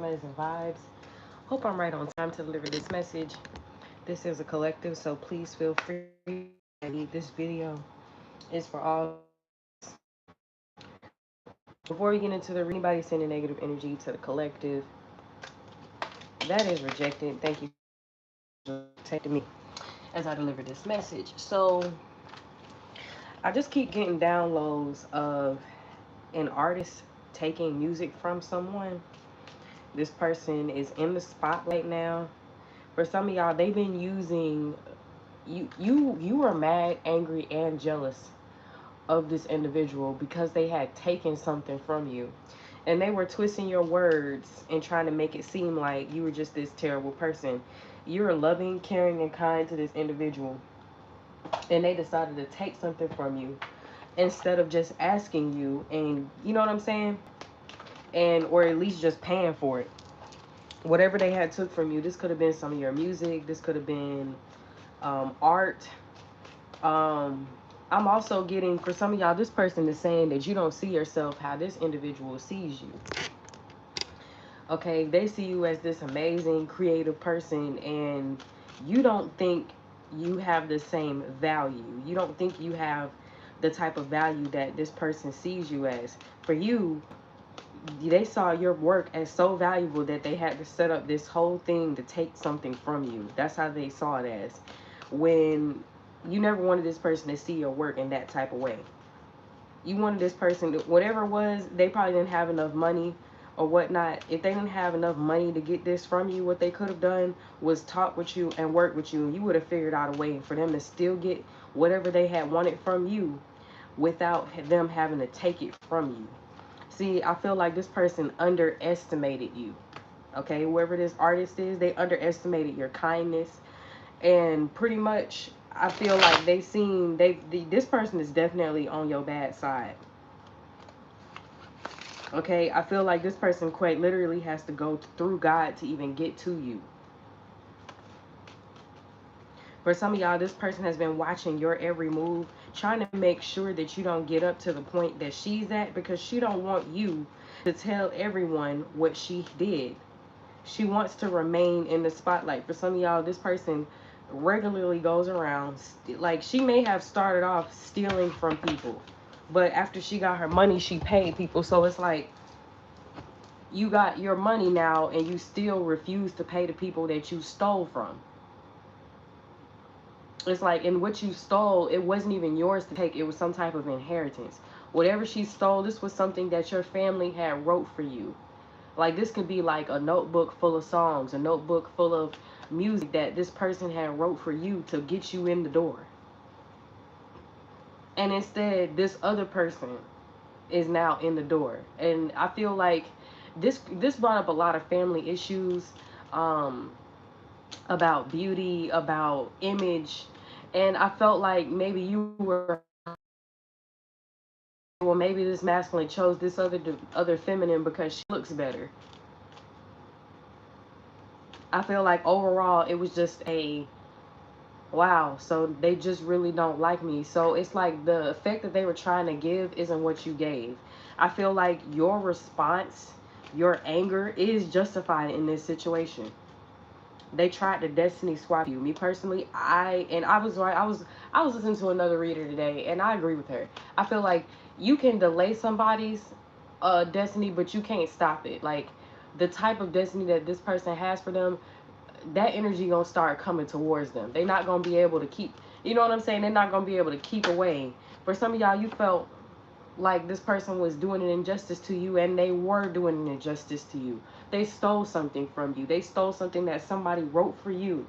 Metazenvybz. Hope I'm right on time to deliver this message. This is a collective, so please feel free to read. This video is for all collective. Before we get into the anybody sending negative energy to the collective, that is rejected. Thank you for protecting me as I deliver this message. So I just keep getting downloads of an artist taking music from someone. This person is in the spotlight now. For some of y'all, they've been using you were mad, angry, and jealous of this individual because they had taken something from you. And they were twisting your words and trying to make it seem like you were just this terrible person. You're loving, caring, and kind to this individual. And they decided to take something from you instead of just asking you, and you know what I'm saying? And or at least just paying for it. Whatever they had took from you, this could have been some of your music, this could have been art. I'm also getting, for some of y'all, this person is saying that you don't see yourself how this individual sees you. Okay, they see you as this amazing, creative person, and you don't think you have the same value. You don't think you have the type of value that this person sees you as. For you, they saw your work as so valuable that they had to set up this whole thing to take something from you. That's how they saw it as. When you never wanted this person to see your work in that type of way. You wanted this person to, whatever it was, they probably didn't have enough money or whatnot. If they didn't have enough money to get this from you, what they could have done was talk with you and work with you. And you would have figured out a way for them to still get whatever they had wanted from you without them having to take it from you. See, I feel like this person underestimated you. Okay, whoever this artist is, they underestimated your kindness. And pretty much, I feel like this person is definitely on your bad side. Okay, I feel like this person quite literally has to go through God to even get to you. For some of y'all, this person has been watching your every move, trying to make sure that you don't get up to the point that she's at, because she don't want you to tell everyone what she did. She wants to remain in the spotlight. For some of y'all, this person regularly goes around, like, she may have started off stealing from people, but after she got her money, she paid people. So it's like, you got your money now and you still refuse to pay the people that you stole from. It's like, in what you stole, it wasn't even yours to take. It was some type of inheritance. Whatever she stole, this was something that your family had wrote for you. Like, this could be like a notebook full of songs, a notebook full of music that this person had wrote for you to get you in the door. And instead, this other person is now in the door. And I feel like this brought up a lot of family issues, about beauty, about image. And I felt like maybe you were, well, maybe this masculine chose this other feminine because she looks better. I feel like overall it was just a wow, so they just really don't like me. So it's like the effect that they were trying to give isn't what you gave. I feel like your response, your anger is justified in this situation. They tried to destiny swap you. Me personally, I was right. I was listening to another reader today, and I agree with her. I feel like you can delay somebody's destiny, but you can't stop it. Like, the type of destiny that this person has for them, that energy gonna start coming towards them. They're not gonna be able to keep, you know what I'm saying? They're not gonna be able to keep away. For some of y'all, you felt like this person was doing an injustice to you, and they were doing an injustice to you. They stole something from you. They stole something that somebody wrote for you.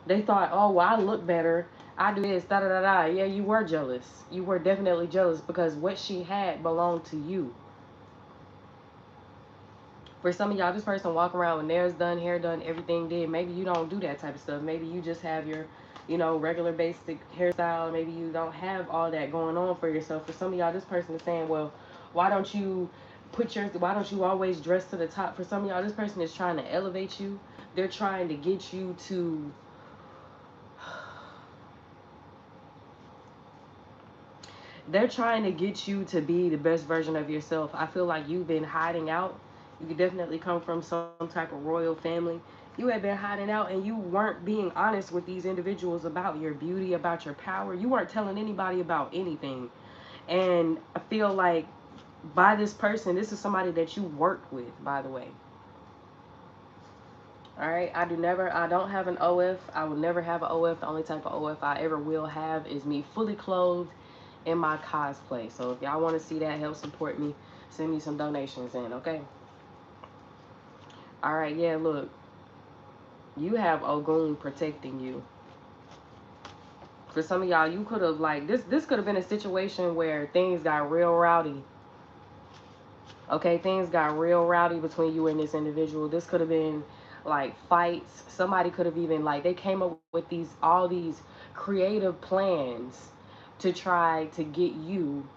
They thought, oh, well, I look better, I do this, da da da da. Yeah, you were jealous. You were definitely jealous because what she had belonged to you. For some of y'all, this person walk around with nails done, hair done, everything did. Maybe you don't do that type of stuff. Maybe you just have your, regular basic hairstyle. Maybe you don't have all that going on for yourself. For some of y'all, this person is saying, well, why don't you why don't you always dress to the top? For some of y'all, this person is trying to elevate you. They're trying to get you to, They're trying to get you to be the best version of yourself. I feel like you've been hiding out. You could definitely come from some type of royal family. You had been hiding out and you weren't being honest with these individuals about your beauty, about your power. You weren't telling anybody about anything. And I feel like by this person, this is somebody that you work with, by the way. All right, I don't have an OF. I will never have an OF. The only type of OF I ever will have is me fully clothed in my cosplay. So if y'all want to see that, help support me, send me some donations in, okay? All right, yeah, look, you have Ogun protecting you. For some of y'all, you could have, like, this could have been a situation where things got real rowdy. Okay, things got real rowdy between you and this individual. This could have been like fights. Somebody could have even, like, they came up with all these creative plans to try to get you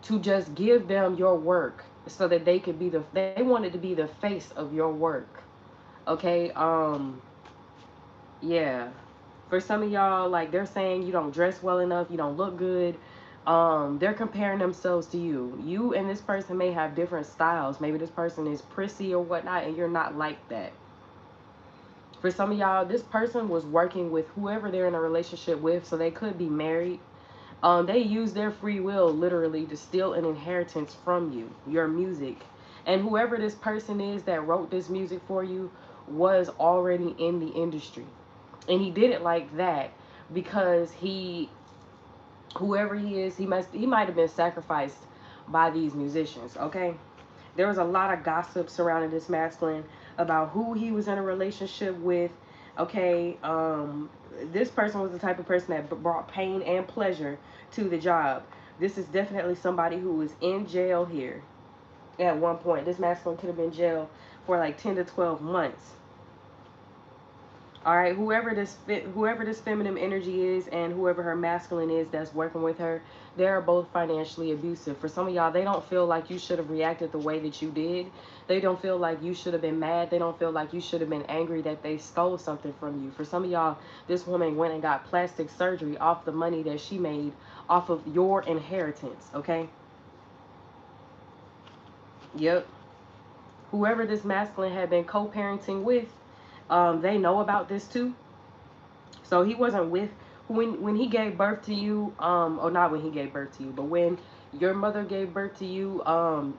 to just give them your work so that they could be they wanted to be the face of your work. Okay, yeah. For some of y'all, like, they're saying you don't dress well enough, you don't look good. They're comparing themselves to you. You and this person may have different styles. Maybe this person is prissy or whatnot, and you're not like that. For some of y'all, this person was working with whoever they're in a relationship with, so they could be married. They use their free will literally to steal an inheritance from you, your music. And whoever this person is that wrote this music for you was already in the industry. And he did it like that because whoever he is, he might have been sacrificed by these musicians, okay? There was a lot of gossip surrounding this masculine about who he was in a relationship with, okay? This person was the type of person that brought pain and pleasure to the job. This is definitely somebody who was in jail here at one point. This masculine could have been in jail for like 10 to 12 months. All right, whoever this feminine energy is and whoever her masculine is that's working with her, they are both financially abusive. For some of y'all, they don't feel like you should have reacted the way that you did. They don't feel like you should have been mad. They don't feel like you should have been angry that they stole something from you. For some of y'all, this woman went and got plastic surgery off the money that she made off of your inheritance, okay? Yep. Whoever this masculine had been co-parenting with, they know about this too. So he wasn't with when he gave birth to you, or not when he gave birth to you, but when your mother gave birth to you,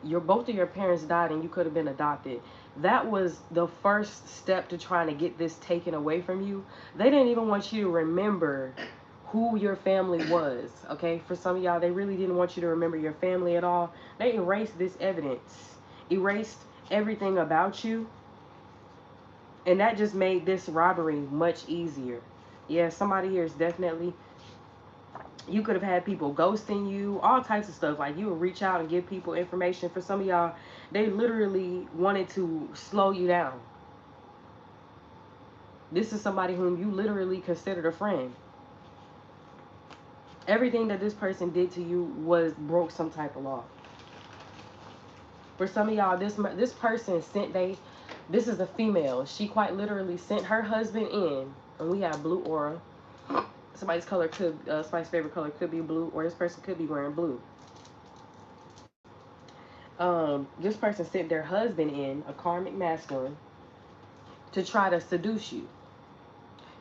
your both of your parents died and you could have been adopted. That was the first step to trying to get this taken away from you. They didn't even want you to remember who your family was, okay? For some of y'all, they really didn't want you to remember your family at all. They erased this evidence, erased everything about you, and that just made this robbery much easier. Yeah, somebody here is definitely, you could have had people ghosting you, all types of stuff. Like, you would reach out and give people information. For some of y'all, they literally wanted to slow you down. This is somebody whom you literally considered a friend. Everything that this person did to you was broke some type of law. For some of y'all, this person sent this is a female. She quite literally sent her husband in, and we have blue aura. Somebody's favorite color could be blue, or this person could be wearing blue. This person sent their husband in, a karmic masculine, to try to seduce you.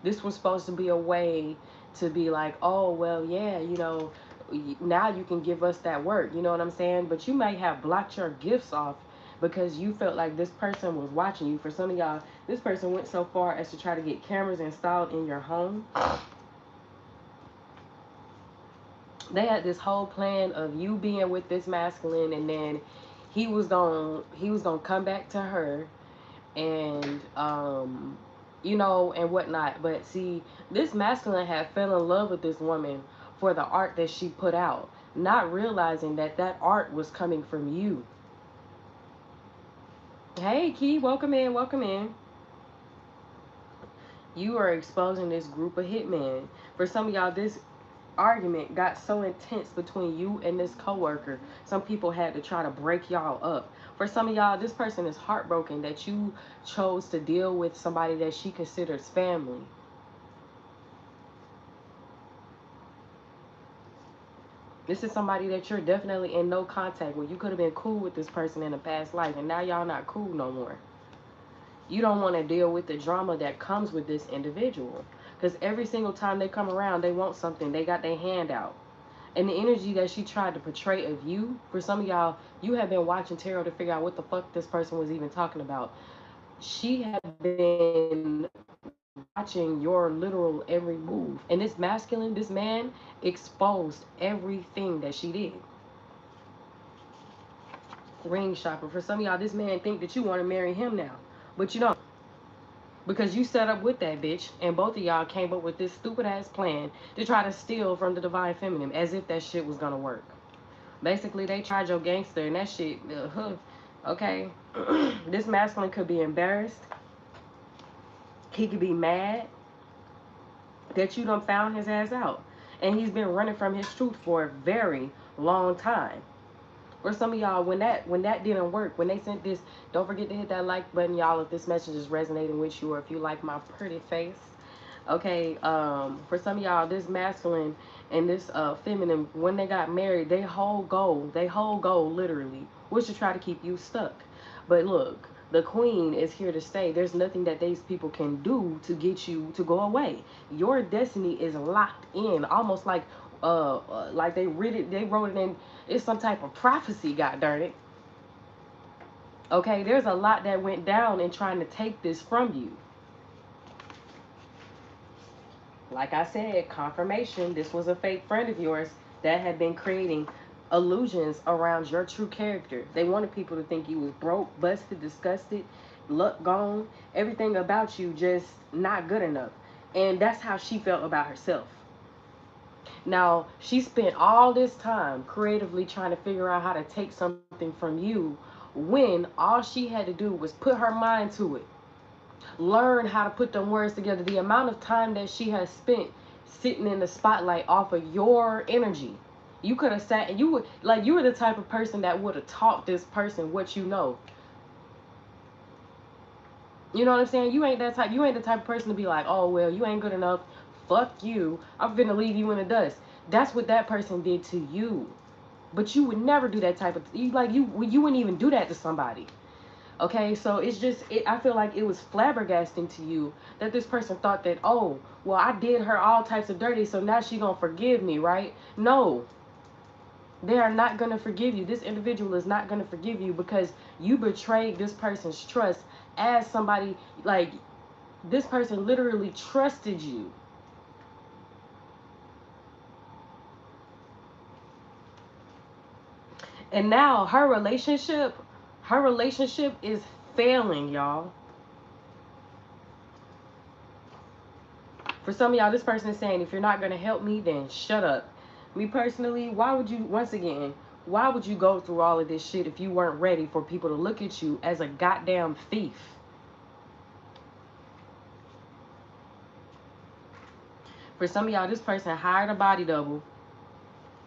This was supposed to be a way to be like, oh, well, yeah, now you can give us that work. You know what I'm saying? But you may have blocked your gifts off because you felt like this person was watching you. For some of y'all, this person went so far as to try to get cameras installed in your home. They had this whole plan of you being with this masculine, and then he was gonna come back to her, and and whatnot. But see, this masculine had fell in love with this woman for the art that she put out, not realizing that that art was coming from you. Hey, Key, welcome in, welcome in. You are exposing this group of hitmen. For some of y'all, this argument got so intense between you and this coworker, some people had to try to break y'all up. For some of y'all, this person is heartbroken that you chose to deal with somebody that she considers family. This is somebody that you're definitely in no contact with. You could have been cool with this person in a past life, and now y'all not cool no more. You don't want to deal with the drama that comes with this individual. Because every single time they come around, they want something. They got their hand out. And the energy that she tried to portray of you, for some of y'all, you have been watching tarot to figure out what the fuck this person was even talking about. She had been watching your literal every move. And this masculine, this man, exposed everything that she did. Ring shopper. For some of y'all, this man think that you want to marry him now. But you don't. Because you set up with that bitch, and both of y'all came up with this stupid ass plan to try to steal from the divine feminine, as if that shit was gonna work. Basically, they tried your gangster, and that shit, okay. This masculine could be embarrassed. He could be mad that you done found his ass out. And he's been running from his truth for a very long time. For some of y'all, when that didn't work, when they sent this, don't forget to hit that like button, y'all, if this message is resonating with you, or if you like my pretty face. Okay, for some of y'all, this masculine and this feminine, when they got married, their whole goal literally was to try to keep you stuck. But look, the queen is here to stay. There's nothing that these people can do to get you to go away. Your destiny is locked in, almost like they wrote it in. It's some type of prophecy, god darn it. Okay, there's a lot that went down in trying to take this from you. Like I said, confirmation, this was a fake friend of yours that had been creating illusions around your true character. They wanted people to think you was broke, busted, disgusted, luck gone, everything about you just not good enough. And that's how she felt about herself. Now, she spent all this time creatively trying to figure out how to take something from you, when all she had to do was put her mind to it. Learn how to put them words together. The amount of time that she has spent sitting in the spotlight off of your energy. You could have sat and you were the type of person that would have taught this person what you know. You know what I'm saying? You ain't the type of person to be like, oh well, you ain't good enough. Fuck you. I'm finna leave you in the dust. That's what that person did to you. But you would never do that type of you wouldn't even do that to somebody. Okay, so it's just, I feel like it was flabbergasting to you that this person thought that, oh, well, I did her all types of dirty, so now she gonna forgive me, right? No, they are not gonna forgive you. This individual is not gonna forgive you because you betrayed this person's trust as somebody, like, this person literally trusted you. And now her relationship is failing, y'all. For some of y'all, this person is saying, if you're not going to help me, then shut up. Me personally, once again, why would you go through all of this shit if you weren't ready for people to look at you as a goddamn thief? For some of y'all, this person hired a body double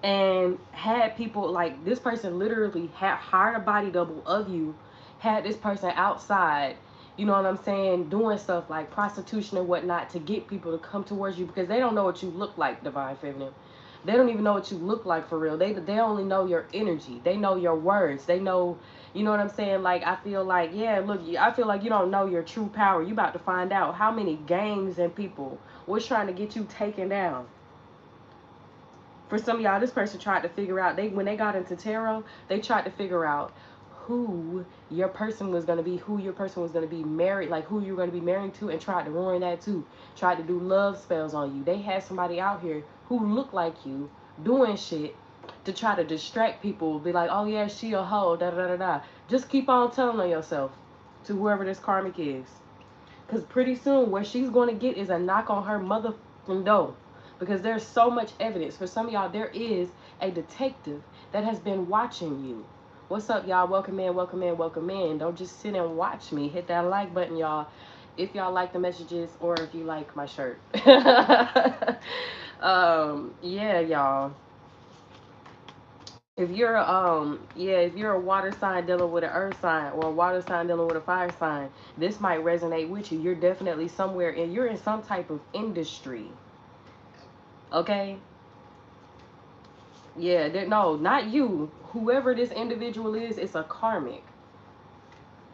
and had people, like, this person literally had hired a body double of you, had this person outside, you know what I'm saying, doing stuff like prostitution and whatnot to get people to come towards you because they don't know what you look like, divine feminine. They don't even know what you look like for real. They only know your energy. They know your words. They know, you know what I'm saying? Like, I feel like, yeah, look, I feel like you don't know your true power. You about to find out how many gangs and people was trying to get you taken down. For some of y'all, this person tried to figure out, when they got into tarot, they tried to figure out who your person was going to be, who your person was going to be married, like who you're going to be married to, and tried to ruin that too. Tried to do love spells on you. They had somebody out here who looked like you doing shit to try to distract people, be like, oh yeah, she a hoe, da da da da. Just keep on telling on yourself to whoever this karmic is. Because pretty soon, what she's going to get is a knock on her motherfucking door. Because there's so much evidence. For some of y'all, there is a detective that has been watching you. What's up, y'all? Welcome in, welcome in, welcome in. Don't just sit and watch me. Hit that like button, y'all, if y'all like the messages or if you like my shirt. Yeah, y'all. If you're a water sign dealing with an earth sign, or a water sign dealing with a fire sign, this might resonate with you. You're definitely somewhere, and you're in some type of industry. Okay? Yeah, no, not you. Whoever this individual is, it's a karmic.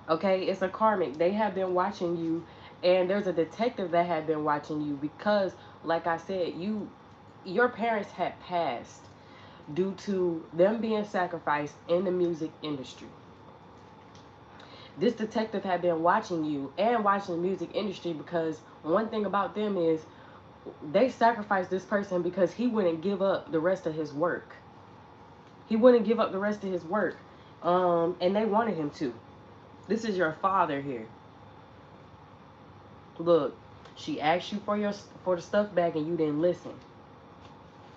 Okay, it's a karmic. They have been watching you, and there's a detective that had been watching you because, like I said, your parents had passed due to them being sacrificed in the music industry. This detective had been watching you and watching the music industry because one thing about them is they sacrificed this person because he wouldn't give up the rest of his work. He wouldn't give up the rest of his work. And they wanted him to. This is your father here. Look, she asked you for the stuff back and you didn't listen.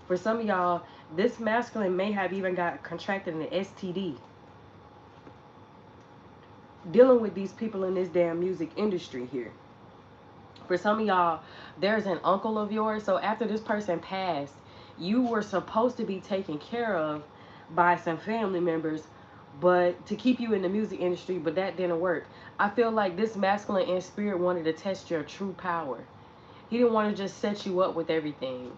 For some of y'all, this masculine may have even got contracted an STD. Dealing with these people in this damn music industry here. For some of y'all, there's an uncle of yours. So after this person passed, you were supposed to be taken care of by some family members, but to keep you in the music industry, but that didn't work. I feel like this masculine in spirit wanted to test your true power. He didn't want to just set you up with everything.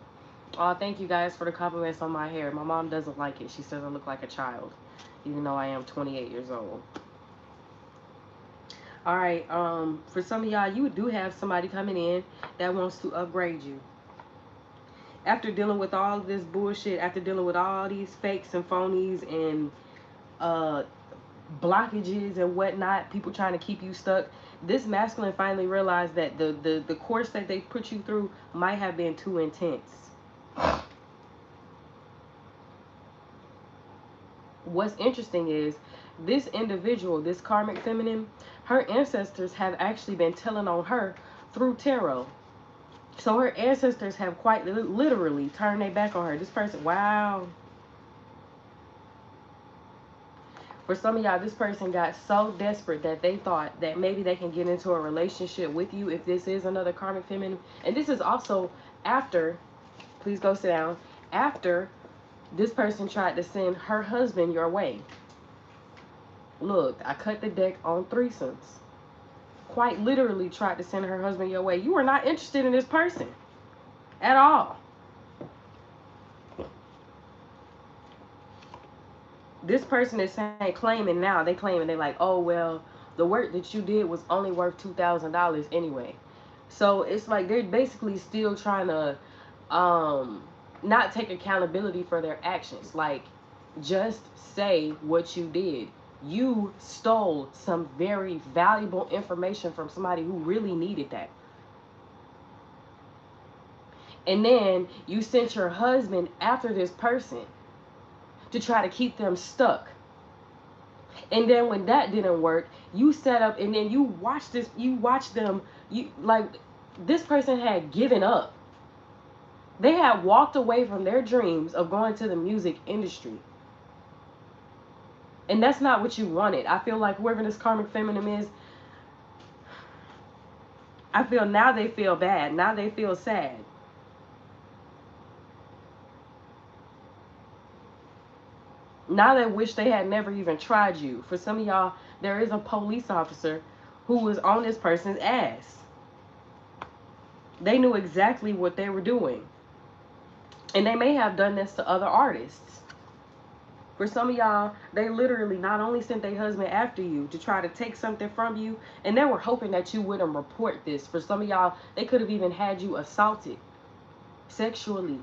Oh, thank you guys for the compliments on my hair. My mom doesn't like it. She says I look like a child, even though I am 28 years old. All right, for some of y'all, you do have somebody coming in that wants to upgrade you. After dealing with all this bullshit, after dealing with all these fakes and phonies and blockages and whatnot, people trying to keep you stuck, this masculine finally realized that the course that they put you through might have been too intense. What's interesting is this individual, this karmic feminine, her ancestors have actually been telling on her through tarot. So her ancestors have quite literally turned their back on her. This person, wow. For some of y'all, this person got so desperate that they thought that maybe they can get into a relationship with you if this is another karmic feminine. And this is also after, please go sit down, after this person tried to send her husband your way. Look, I cut the deck on threesomes. Quite literally tried to send her husband your way. You are not interested in this person at all. This person is saying, claiming now, they claiming, they're like, oh, well, the work that you did was only worth $2,000 anyway. So it's like they're basically still trying to not take accountability for their actions. Like, just say what you did. You stole some very valuable information from somebody who really needed that. And then you sent your husband after this person to try to keep them stuck. And then when that didn't work, you set up and then you watch them, you like, this person had given up. They had walked away from their dreams of going to the music industry. And that's not what you wanted. I feel like whoever this karmic feminine is, I feel now they feel bad. Now they feel sad. Now they wish they had never even tried you. For some of y'all, there is a police officer who was on this person's ass. They knew exactly what they were doing. And they may have done this to other artists. For some of y'all, they literally not only sent their husband after you to try to take something from you, and they were hoping that you wouldn't report this. For some of y'all, they could have even had you assaulted sexually,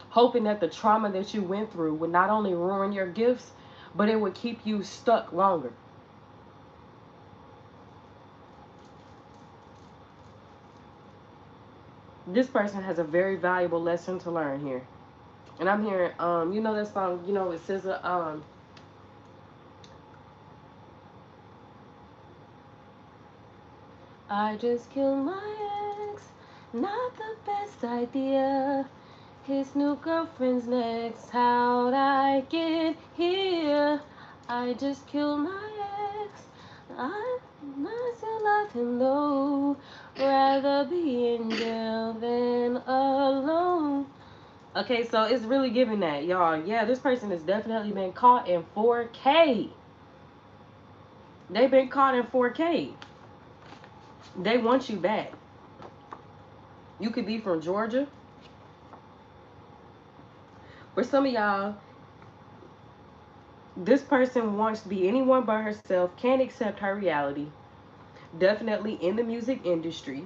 hoping that the trauma that you went through would not only ruin your gifts, but it would keep you stuck longer. This person has a very valuable lesson to learn here. And I'm hearing, you know that song, you know, it says, I just killed my ex, not the best idea. His new girlfriend's next, how'd I get here? I just killed my ex, I still love him though. Rather be in jail than alone. Okay, so it's really giving that, y'all. Yeah, this person has definitely been caught in 4K. They've been caught in 4K. They want you back. You could be from Georgia. For some of y'all, this person wants to be anyone but herself, can't accept her reality. Definitely in the music industry.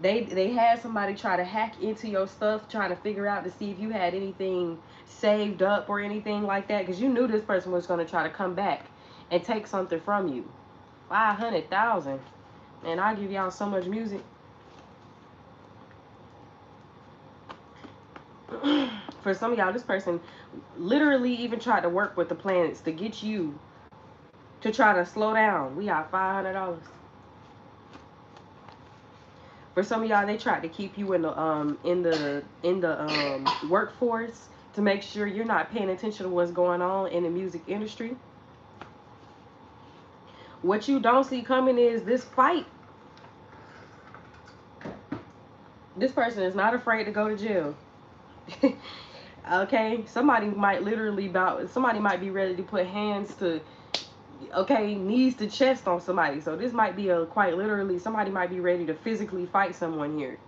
They had somebody try to hack into your stuff, trying to figure out to see if you had anything saved up or anything like that, because you knew this person was going to try to come back and take something from you. 500,000, and I give y'all so much music. For some of y'all, this person literally even tried to work with the planets to get you to try to slow down. We got $500. For some of y'all, they tried to keep you in the workforce to make sure you're not paying attention to what's going on in the music industry. What you don't see coming is this fight. This person is not afraid to go to jail. Okay, somebody might be ready to put hands to, okay, knees to chest on somebody. So this might be quite literally, somebody might be ready to physically fight someone here.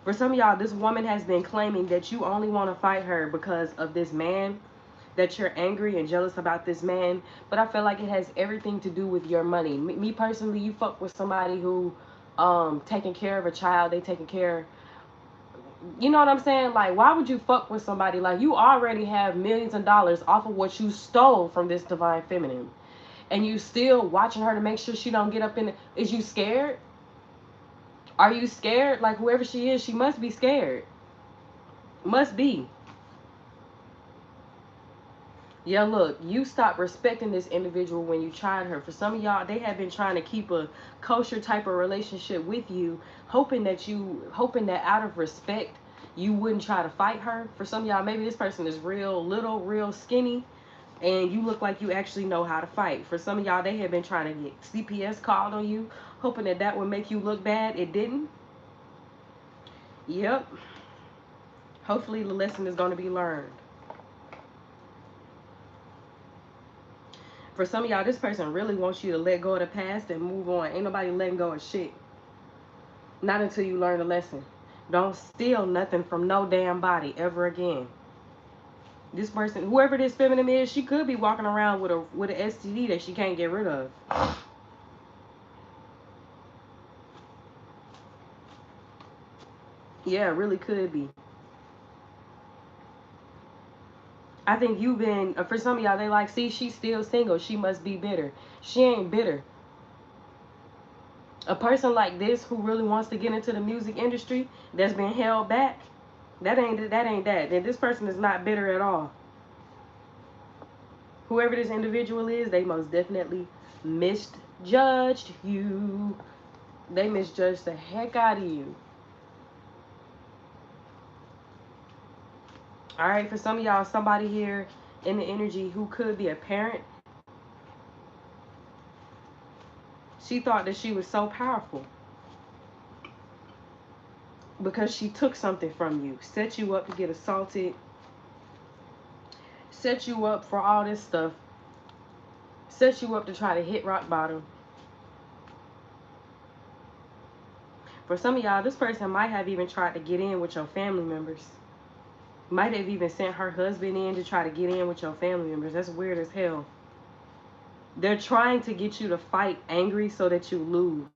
For some of y'all, this woman has been claiming that you only want to fight her because of this man, that you're angry and jealous about this man. But I feel like it has everything to do with your money. Me personally, you fuck with somebody who taking care of a child, they taking care, you know what I'm saying? Like, why would you fuck with somebody? Like, you already have millions of dollars off of what you stole from this divine feminine, and you still watching her to make sure she don't get up in is you scared? Are you scared? Like, whoever she is, she must be scared. Must be. Yeah, look, you stopped respecting this individual when you tried her. For some of y'all, they have been trying to keep a kosher type of relationship with you, hoping that out of respect, you wouldn't try to fight her. For some of y'all, maybe this person is real little, real skinny, and you look like you actually know how to fight. For some of y'all, they have been trying to get CPS called on you, hoping that would make you look bad. It didn't. Yep. Hopefully the lesson is going to be learned. For some of y'all, this person really wants you to let go of the past and move on. Ain't nobody letting go of shit. Not until you learn a lesson. Don't steal nothing from no damn body ever again. This person, whoever this feminine is, she could be walking around with an STD that she can't get rid of. Yeah, it really could be. I think you've been, for some of y'all, they like, see, she's still single. She must be bitter. She ain't bitter. A person like this who really wants to get into the music industry that's been held back, that ain't that. Then this person is not bitter at all. Whoever this individual is, they most definitely misjudged you. They misjudged the heck out of you. All right, for some of y'all, somebody here in the energy who could be a parent, she thought that she was so powerful because she took something from you, set you up to get assaulted, set you up for all this stuff, set you up to try to hit rock bottom. For some of y'all, this person might have even tried to get in with your family members. Might have even sent her husband in to try to get in with your family members. That's weird as hell. They're trying to get you to fight angry so that you lose.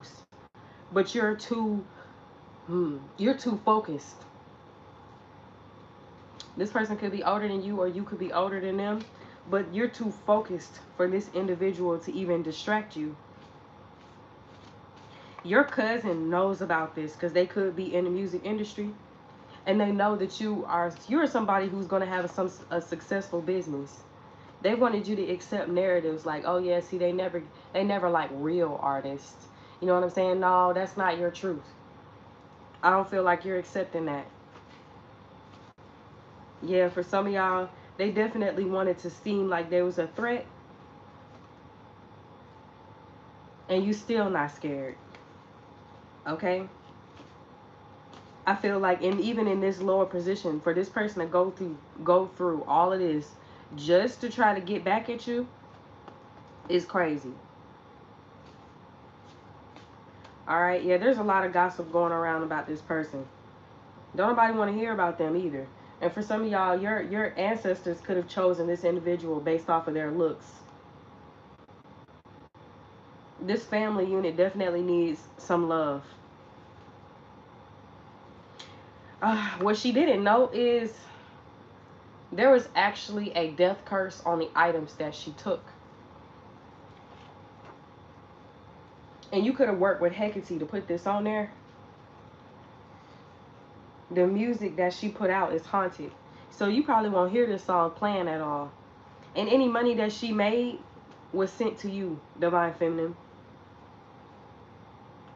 But you're too focused. This person could be older than you or you could be older than them, but you're too focused for this individual to even distract you. Your cousin knows about this because they could be in the music industry, and they know that you're somebody who's going to have a successful business. They wanted you to accept narratives like, oh yeah, see, they never like real artists. You know what I'm saying? No, that's not your truth. I don't feel like you're accepting that. Yeah, for some of y'all, they definitely wanted to seem like there was a threat, and you still not scared. Okay? I feel like, and even in this lower position, for this person to go through all of this just to try to get back at you is crazy. All right, yeah, there's a lot of gossip going around about this person. Don't nobody want to hear about them either. And for some of y'all, your ancestors could have chosen this individual based off of their looks. This family unit definitely needs some love. What she didn't know is there was actually a death curse on the items that she took. And you could have worked with Hecate to put this on there. The music that she put out is haunted. So you probably won't hear this song playing at all. And any money that she made was sent to you, Divine Feminine.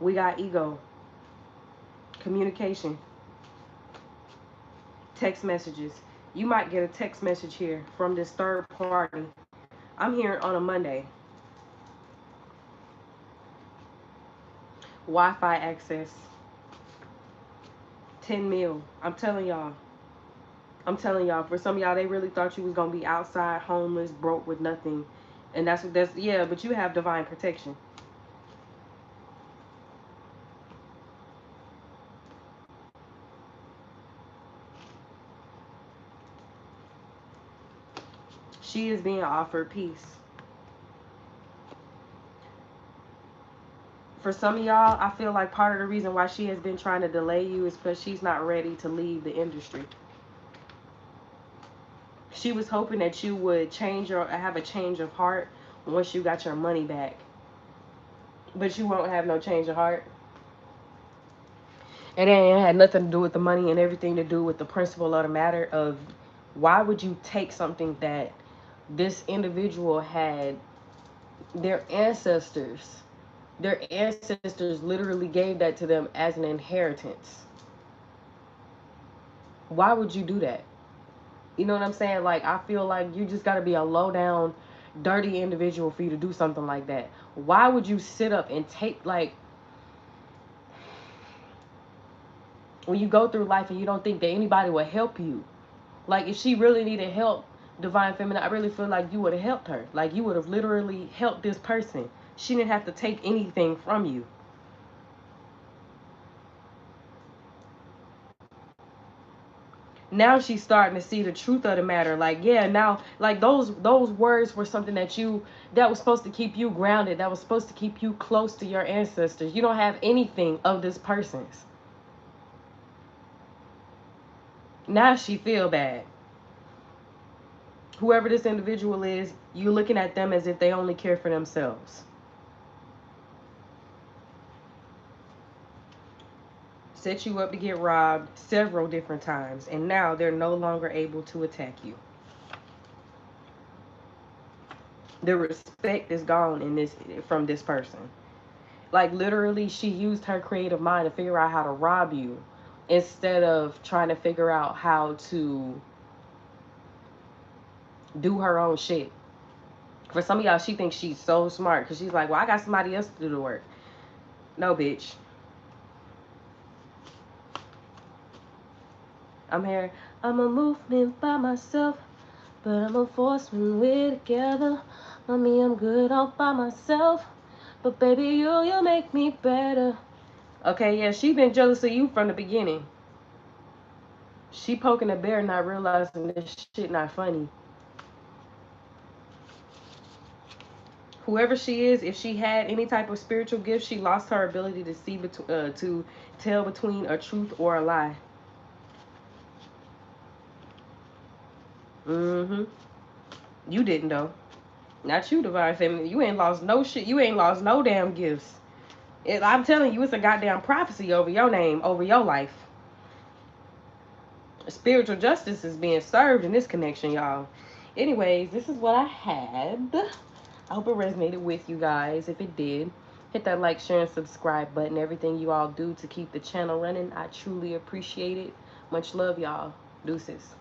We got ego, communication, text messages. You might get a text message here from this third party. I'm here on a Monday. Wi-Fi access. 10 mil. I'm telling y'all. For some of y'all, they really thought you was going to be outside, homeless, broke with nothing. And yeah, but you have divine protection. She is being offered peace. For some of y'all, I feel like part of the reason why she has been trying to delay you is because she's not ready to leave the industry. She was hoping that you would change or have a change of heart once you got your money back. But you won't have no change of heart. And it had nothing to do with the money and everything to do with the principle of the matter of why would you take something that this individual had their ancestors literally gave that to them as an inheritance. Why would you do that? You know what I'm saying? Like, I feel like you just got to be a low down, dirty individual for you to do something like that. Why would you sit up and take, like, when you go through life and you don't think that anybody will help you? Like, if she really needed help, Divine Feminine, I really feel like you would have helped her. Like, you would have literally helped this person. She didn't have to take anything from you. Now she's starting to see the truth of the matter. Like, yeah, now, like, those words were something that was supposed to keep you grounded. That was supposed to keep you close to your ancestors. You don't have anything of this person's. Now she feel bad. Whoever this individual is, you're looking at them as if they only care for themselves. Set you up to get robbed several different times, and now they're no longer able to attack you. The respect is gone from this person. Like, literally, she used her creative mind to figure out how to rob you instead of trying to figure out how to do her own shit. For some of y'all, she thinks she's so smart because she's like, well, I got somebody else to do the work. No, bitch. I'm here. I'm a movement by myself, but I'm a force when we're together. Mommy, I'm good all by myself, but baby, you make me better. Okay, yeah, she been jealous of you from the beginning. She poking a bear, not realizing this shit not funny. Whoever she is, if she had any type of spiritual gift, she lost her ability to see to tell between a truth or a lie. You didn't though. Not you, Divine Feminine. You ain't lost no shit. You ain't lost no damn gifts. I'm telling you, it's a goddamn prophecy over your name, over your life. Spiritual justice is being served in this connection, y'all. Anyways, this is what I had. I hope it resonated with you guys. If it did, hit that like, share, and subscribe button. Everything you all do to keep the channel running, I truly appreciate it. Much love, y'all. Deuces.